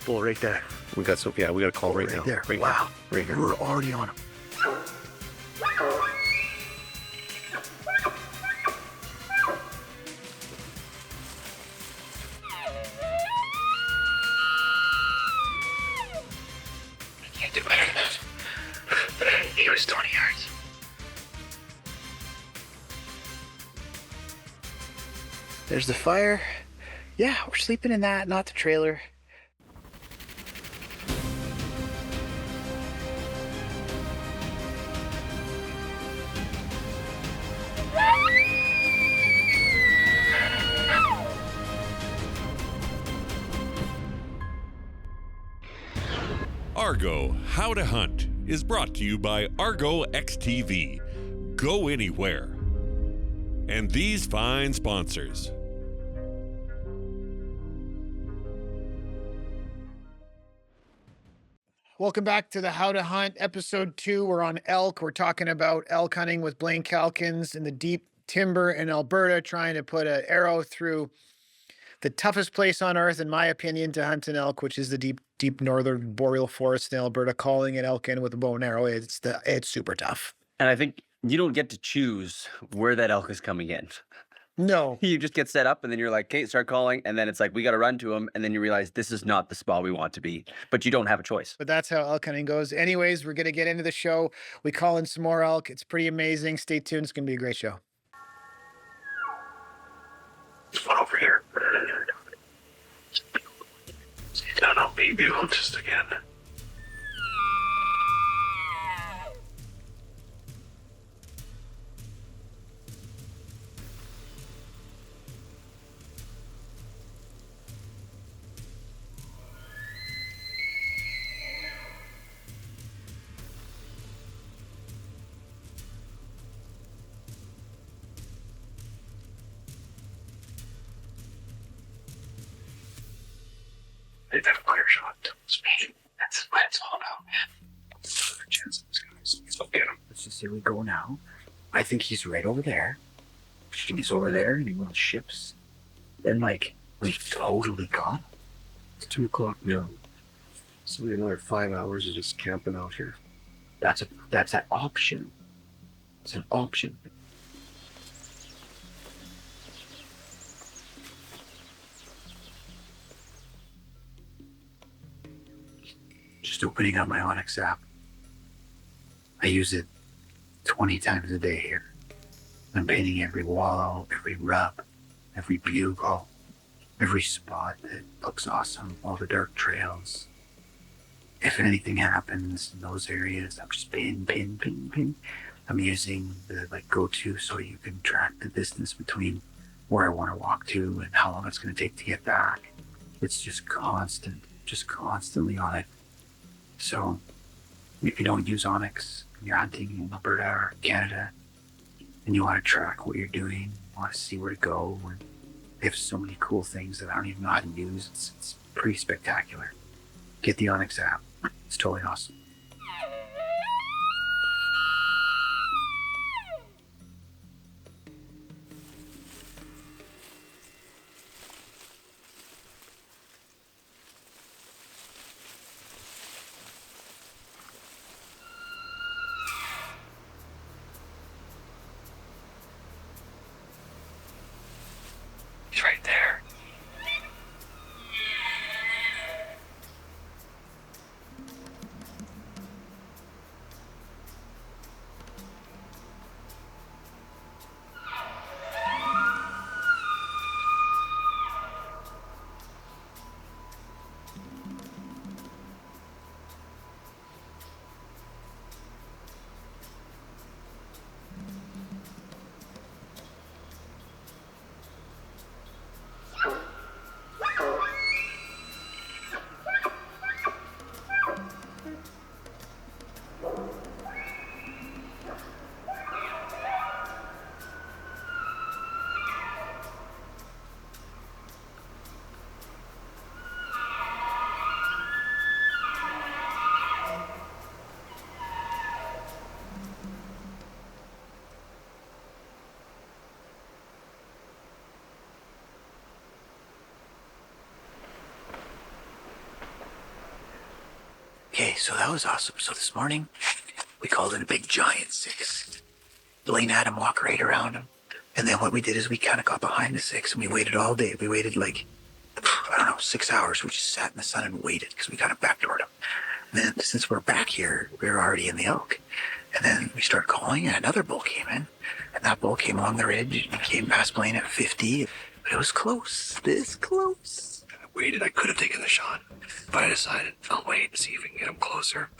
bull right there. We got we got a call right now. There. Right Wow. Right here. We're already on him. Can't do better than that. He was 20 yards. There's the fire. Yeah, we're sleeping in that, not the trailer. Argo How to Hunt is brought to you by Argo XTV. Go anywhere. And these fine sponsors. Welcome back to the How to Hunt episode 2. We're on elk. We're talking about elk hunting with Blaine Calkins in the deep timber in Alberta, trying to put an arrow through the toughest place on earth, in my opinion, to hunt an elk, which is the deep northern boreal forest in Alberta. Calling an elk in with a bow and arrow, it's super tough. And I think you don't get to choose where that elk is coming in. No. You just get set up and then you're like, okay, start calling. And then it's like, we got to run to him. And then you realize this is not the spot we want to be, but you don't have a choice. But that's how elk hunting goes. Anyways, we're going to get into the show. We call in some more elk. It's pretty amazing. Stay tuned. It's going to be a great show. There's one over here. No, no, baby, just again. They have a clear shot. That's what it's all about, man. What are the chances of this guy? Let's go get him. Let's just say we go now. I think he's right over there. He's over there and he runs ships. Then, like, we totally got him. It's 2 o'clock now. So we have another 5 hours of just camping out here. That's an option. It's an option. Just opening up my Onyx app. I use it 20 times a day here. I'm painting every wall, every rub, every bugle, every spot that looks awesome, all the dark trails. If anything happens in those areas, I'm just pin. I'm using the go-to so you can track the distance between where I want to walk to and how long it's going to take to get back. It's just constant, just constantly on it. So if you don't use Onyx and you're hunting in Alberta or Canada and you want to track what you're doing, you want to see where to go, and they have so many cool things that I don't even know how to use. It's pretty spectacular. Get the Onyx app. It's totally awesome. He's right there. Okay, so that was awesome. So this morning, we called it a big giant 6. Blaine had him walk right around him. And then what we did is we kind of got behind the 6 and we waited all day. We waited like, I don't know, 6 hours. We just sat in the sun and waited because we kind of backdoored him. And then since we're back here, we were already in the elk. And then we started calling and another bull came in. And that bull came along the ridge and came past Blaine at 50. But it was close, this close. I waited. I could have taken the shot, but I decided I'll wait and see if we can get him closer.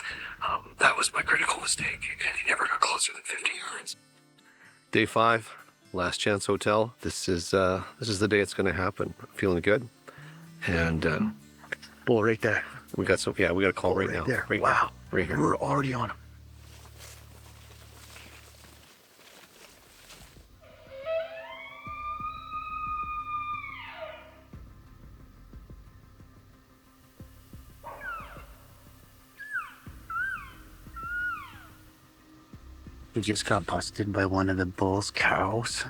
That was my critical mistake, and he never got closer than 50 yards. Day 5, Last Chance Hotel. This is the day it's going to happen. Feeling good, and Bull right there. we got some. Yeah, we got a call right now. There. Right Wow. now. Right here. We're already on him. We just got busted by one of the bull's cows.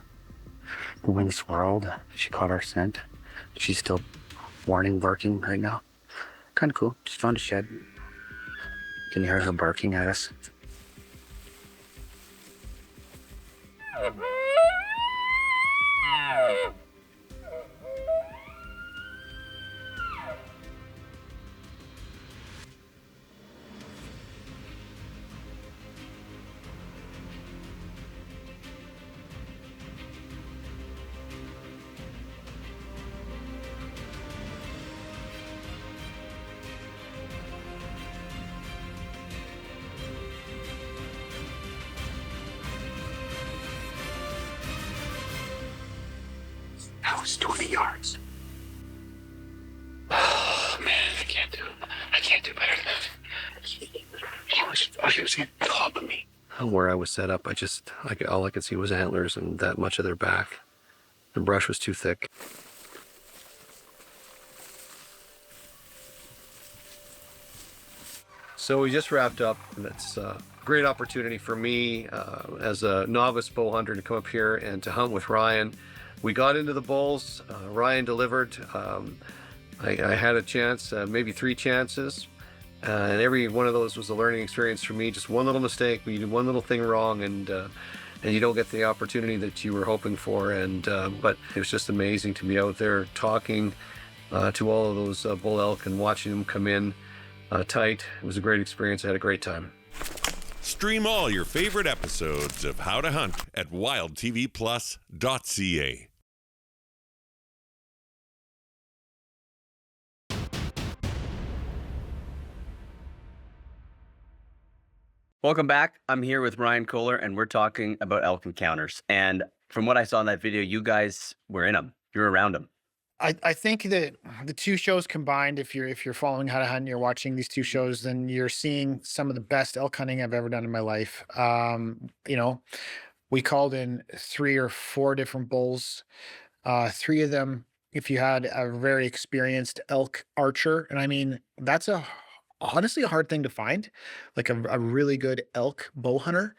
The wind swirled. She caught our scent. She's still warning, barking right now. Kind of cool. Just found a shed. Can you hear her barking at us? That was 20 yards. Oh, man, I can't do better than that. He was on top of me. Where I was set up, all I could see was antlers and that much of their back. The brush was too thick. So we just wrapped up, and it's a great opportunity for me as a novice bow hunter to come up here and to hunt with Ryan. We got into the bulls. Ryan delivered. I had a chance, maybe 3 chances, and every one of those was a learning experience for me. Just one little mistake, you did one little thing wrong, and you don't get the opportunity that you were hoping for. But it was just amazing to be out there talking to all of those bull elk and watching them come in tight. It was a great experience. I had a great time. Stream all your favorite episodes of How to Hunt at wildtvplus.ca. Welcome back. I'm here with Ryan Kohler, and we're talking about elk encounters. And from what I saw in that video, you guys were in them. You're around them. I think that the 2 shows combined, if you're following How to Hunt and you're watching these 2 shows, then you're seeing some of the best elk hunting I've ever done in my life. You know, we called in 3 or 4 different bulls. 3 of them, if you had a very experienced elk archer, and I mean, that's honestly a hard thing to find, like a really good elk bow hunter.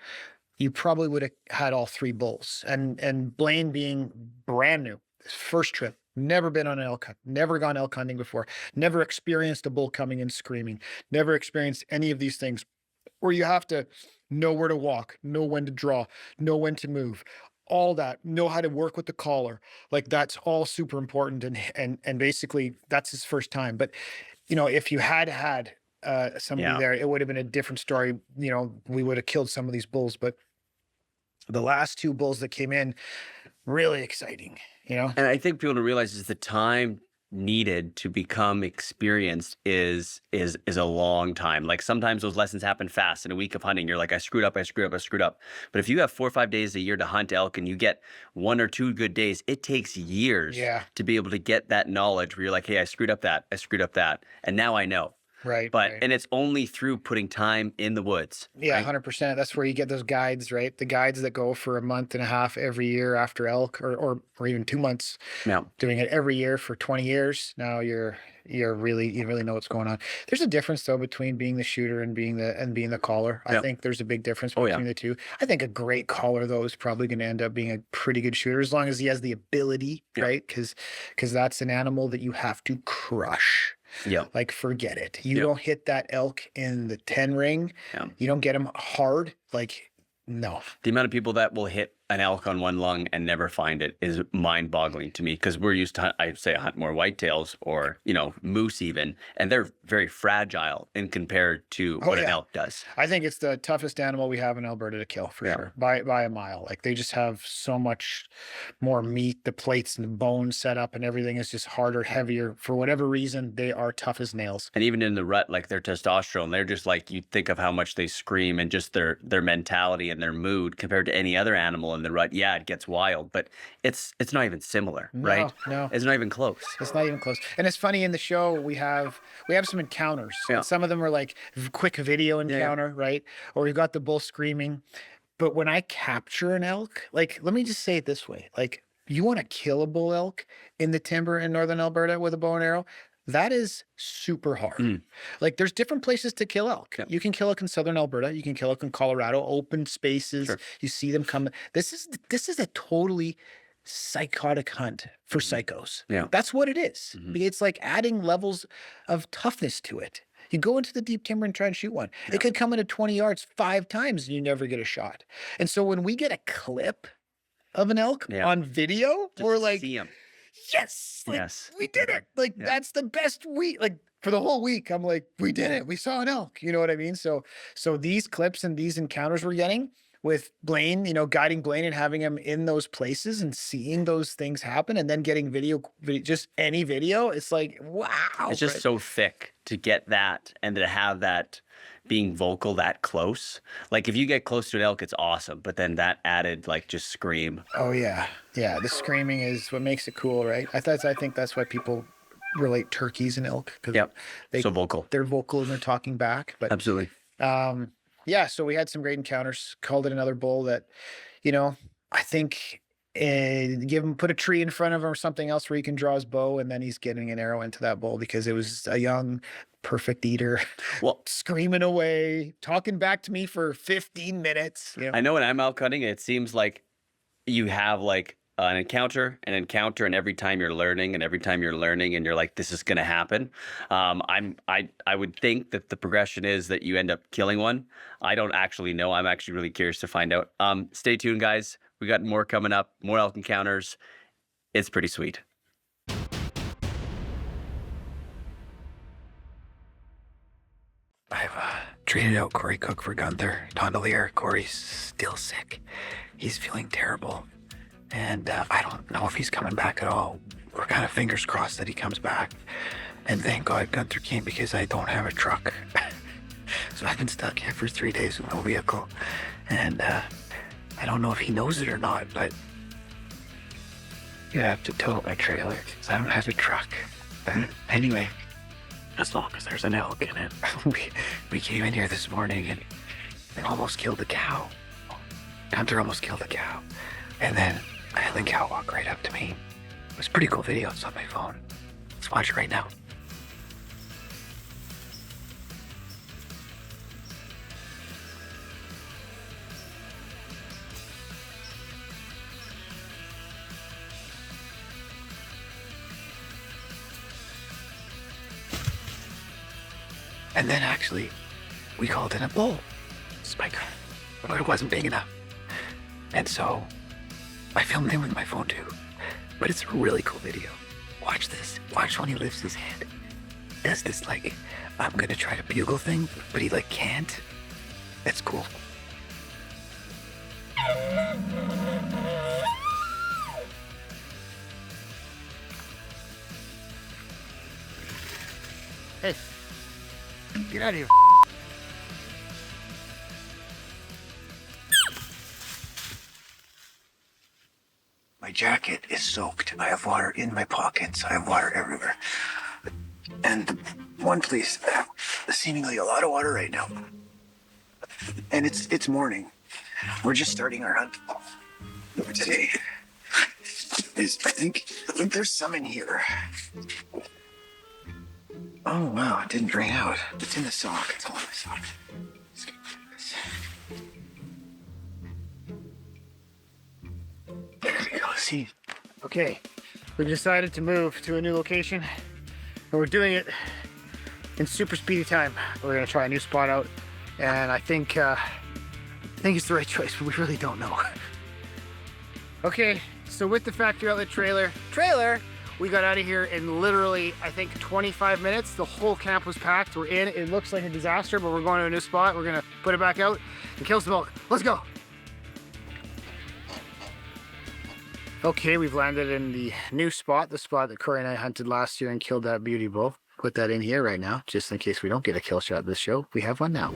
You probably would have had all 3 bulls. And Blaine being brand new, his first trip, never been on an elk hunt, never gone elk hunting before, never experienced a bull coming in screaming, never experienced any of these things where you have to know where to walk, know when to draw, know when to move, all that, know how to work with the collar. Like, that's all super important. And basically that's his first time. But, you know, if you had somebody there, it would have been a different story. You know, we would have killed some of these bulls, but the last 2 bulls that came in, really exciting, you know? And I think people don't realize is the time needed to become experienced is a long time. Like, sometimes those lessons happen fast in a week of hunting. You're like, I screwed up. But if you have 4 or 5 days a year to hunt elk and you get 1 or 2 good days, it takes years to be able to get that knowledge where you're like, hey, I screwed up that. And now I know. Right. But, right. and it's only through putting time in the woods. Yeah, right? 100%. That's where you get those guides, right? The guides that go for a month and a half every year after elk, or even 2 months, doing it every year for 20 years. Now you really know what's going on. There's a difference though between being the shooter and being the caller. I think there's a big difference between the 2. I think a great caller though is probably going to end up being a pretty good shooter as long as he has the ability, right? Because that's an animal that you have to crush. Yeah. like forget it. You Yeah. don't hit that elk in the 10 ring. Yeah. You don't get them hard. Like, no. The amount of people that will hit an elk on one lung and never find it is mind-boggling to me, because we're used to hunt more whitetails or, you know, moose even, and they're very fragile in compared to what an elk does. I think it's the toughest animal we have in Alberta to kill for sure, by a mile. Like, they just have so much more meat. The plates and the bones set up and everything is just harder, heavier. For whatever reason, they are tough as nails. And even in the rut, like their testosterone, they're just like, you think of how much they scream and just their mentality and their mood compared to any other animal in the rut. Yeah, it gets wild, but it's not even similar, right? No, it's not even close. It's not even close. And it's funny, in the show we have some encounters. Yeah. Some of them are like quick video encounter, right? Or we've got the bull screaming. But when I capture an elk, like, let me just say it this way: like, you want to kill a bull elk in the timber in northern Alberta with a bow and arrow, that is super hard. Like, there's different places to kill elk. Yeah. You can kill elk in southern Alberta. You can kill elk in Colorado, open spaces. Sure. You see them come. This is a totally psychotic hunt for psychos. Yeah. That's what it is. It's like adding levels of toughness to it. You go into the deep timber and try and shoot one. It could come in at 20 yards 5 times and you never get a shot. And so when we get a clip of an elk on video, Just we're like, see 'em. yes, like, Yes. we did it. Like, that's the best week. Like, for the whole week, I'm like, we did it. We saw an elk. You know what I mean? So these clips and these encounters we're getting with Blaine, you know, guiding Blaine and having him in those places and seeing those things happen, and then getting video, just any video, it's like, wow. It's just so thick to get that, and to have that being vocal that close. Like, if you get close to an elk, it's awesome. But then that added, like, just scream. Oh yeah. Yeah. The screaming is what makes it cool, right? I think that's why people relate turkeys and elk, because So vocal. they're vocal and they're talking back. But Absolutely. yeah, so we had some great encounters. Called it another bull that, you know, I think put a tree in front of him or something else where he can draw his bow, and then he's getting an arrow into that bull, because it was a young, perfect eater, Well, screaming away, talking back to me for 15 minutes. You know? I know when I'm elk hunting, it seems like you have like an encounter, and every time you're learning, and you're like, this is going to happen. I would think that the progression is that you end up killing one. I don't actually know. I'm actually really curious to find out. Stay tuned, guys. We got more coming up, more elk encounters. It's pretty sweet. I've treated out Corey Cook for Gunther Tondeleir. Corey's still sick. He's feeling terrible. And I don't know if he's coming back at all. We're kind of fingers crossed that he comes back. And thank God Gunther came, because I don't have a truck. So I've been stuck here for 3 days with no vehicle. And I don't know if he knows it or not, but you have to tow my trailer because I don't have a truck. But anyway, as long as there's an elk in it. we came in here this morning and they almost killed the cow. Gunther almost killed the cow. And then I had the cow walk right up to me. It was a pretty cool video. It's on my phone. Let's watch it right now. And then actually, we called in a bull spiker, but it wasn't big enough. And so I filmed him with my phone too. But it's a really cool video. Watch this. Watch when he lifts his head. Does this like, I'm gonna try to bugle thing, but he like can't. That's cool. Hey, get out of here. My jacket is soaked. I have water in my pockets. I have water everywhere. And the one place, seemingly a lot of water right now. And it's morning. We're just starting our hunt today. I think there's some in here. Oh wow, it didn't drain out. It's in the sock. It's all in the sock. There we go. See. Okay, we decided to move to a new location, and we're doing it in super speedy time. We're gonna try a new spot out, and I think it's the right choice, but we really don't know. Okay, so with the factory outlet trailer, we got out of here in literally, I think, 25 minutes. The whole camp was packed. We're in. It looks like a disaster, but we're going to a new spot. We're gonna put it back out and kill some elk. Let's go. Okay, we've landed in the new spot, the spot that Corey and I hunted last year and killed that beauty bull. Put that in here right now, just in case we don't get a kill shot this show. We have one now.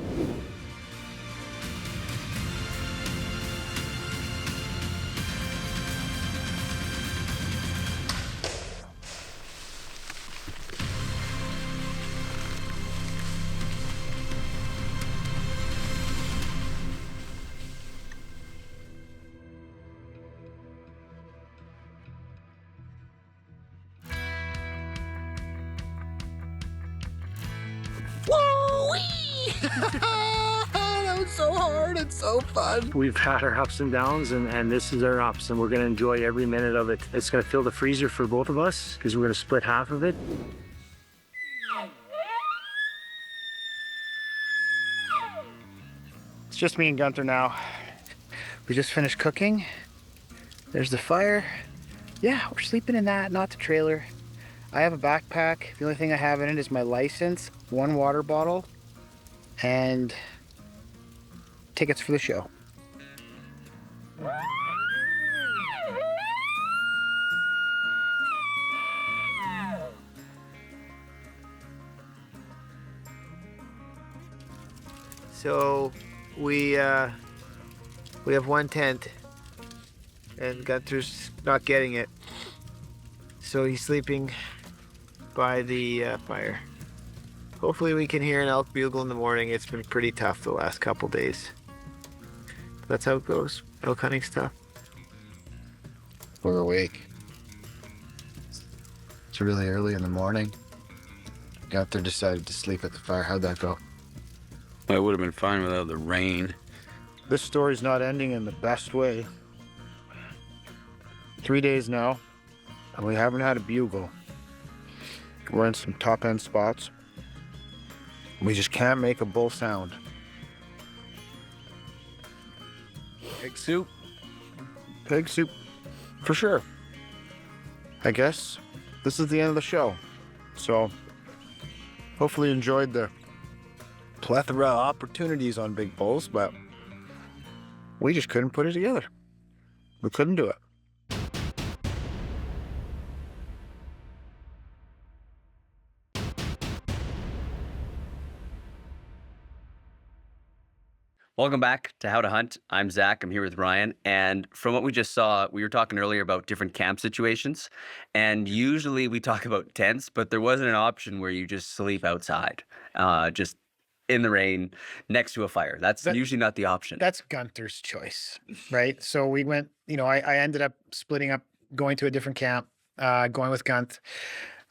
That was so hard and so fun. We've had our ups and downs, and this is our ups, and we're going to enjoy every minute of it. It's going to fill the freezer for both of us because we're going to split half of it. It's just me and Gunther now. We just finished cooking. There's the fire. Yeah, we're sleeping in that, not the trailer. I have a backpack. The only thing I have in it is my license, one water bottle, and tickets for the show. So we have one tent, and Gunther's not getting it. So he's sleeping by the fire. Hopefully we can hear an elk bugle in the morning. It's been pretty tough the last couple days. That's how it goes. Elk hunting stuff. We're awake. It's really early in the morning. Gunther decided to sleep at the fire. How'd that go? Well, it would have been fine without the rain. This story's not ending in the best way. 3 days now, and we haven't had a bugle. We're in some top end spots. We just can't make a bull sound. Egg soup. Pig soup, for sure. I guess this is the end of the show. So, hopefully you enjoyed the plethora of opportunities on big bulls, but we just couldn't put it together. We couldn't do it. Welcome back to How to Hunt. I'm Zack. I'm here with Ryan. And from what we just saw, we were talking earlier about different camp situations. And usually we talk about tents, but there wasn't an option where you just sleep outside, just in the rain next to a fire. That's usually not the option. That's Gunther's choice, right? So we went, I ended up splitting up, going to a different camp, going with Gunther.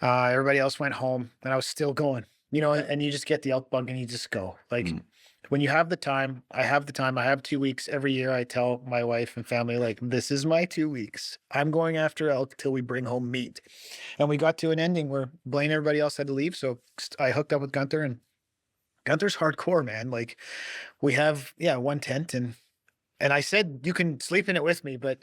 Everybody else went home, and I was still going, and you just get the elk bug and you just go. Like, when you have the time, I have the time. I have 2 weeks every year. I tell my wife and family, like, this is my 2 weeks. I'm going after elk till we bring home meat. And we got to an ending where Blaine and everybody else had to leave. So I hooked up with Gunther, and Gunther's hardcore, man. Like, we have, one tent, and I said, you can sleep in it with me, but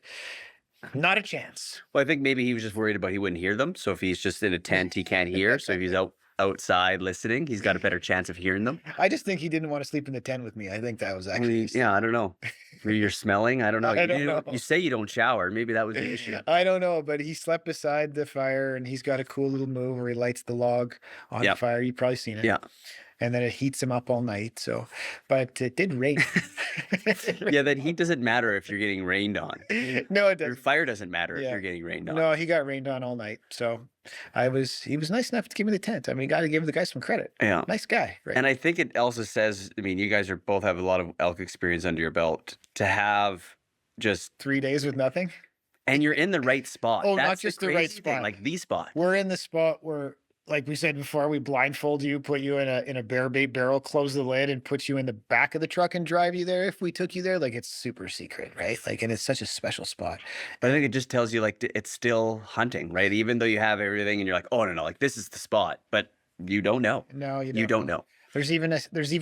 not a chance. Well, I think maybe he was just worried about he wouldn't hear them. So if he's just in a tent, he can't hear. So if he's outside listening, he's got a better chance of hearing them. I just think he didn't want to sleep in the tent with me. I think that was actually... Yeah, I don't know. Maybe you're smelling. I don't know. I don't know. You say you don't shower. Maybe that was the issue. I don't know, but he slept beside the fire, and he's got a cool little move where he lights the log on the fire. You've probably seen it. Yeah. And then it heats him up all night. So, but it did rain. Yeah, that heat doesn't matter if you're getting rained on. No, it Your doesn't. fire doesn't matter if you're getting rained on. No, he got rained on all night. So he was nice enough to give me the tent. I mean, got to give the guy some credit. Yeah. Nice guy. Right? And I think it also says, I mean, you guys both have a lot of elk experience under your belt to have just 3 days with nothing. And you're in the right spot. Oh, That's not just the right crazy thing, spot. like the spot. We're in the spot where, like we said before, we blindfold you, put you in a bear bait barrel, close the lid, and put you in the back of the truck and drive you there. If we took you there, like, it's super secret, right? Like, and it's such a special spot. But I think it just tells you, like, it's still hunting, right? Even though you have everything and you're like, oh, no, like, this is the spot. But you don't know. No, You don't know. There's even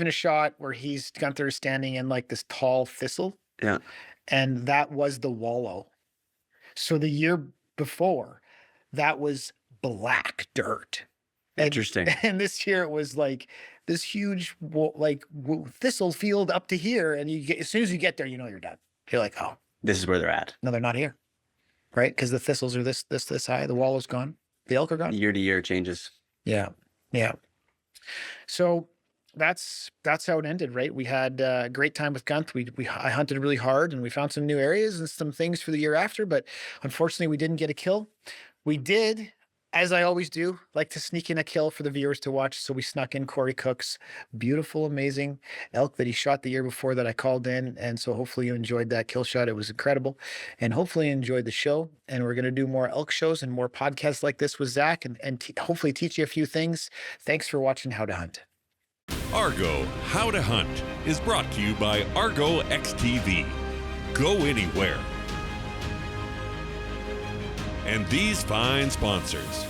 a shot where Gunther is standing in like this tall thistle, Yeah. and that was the wallow. So the year before, that was black dirt. Interesting. And this year it was like this huge thistle field up to here, and as soon as you get there, you know you're done. You're like, oh, This is where they're at. no, they're not here, right? Because the thistles are this high. The wallow's gone. The elk are gone. Year to year changes. Yeah, yeah. So that's how it ended, right? We had a great time with Gunther. I hunted really hard, and we found some new areas and some things for the year after. But unfortunately, we didn't get a kill. We did, as I always do, like to sneak in a kill for the viewers to watch. So we snuck in Corey Cook's beautiful, amazing elk that he shot the year before that I called in. And so hopefully you enjoyed that kill shot. It was incredible. And hopefully you enjoyed the show. And we're going to do more elk shows and more podcasts like this with Zack, and hopefully teach you a few things. Thanks for watching How to Hunt. Argo How to Hunt is brought to you by Argo XTV. Go anywhere. And these fine sponsors.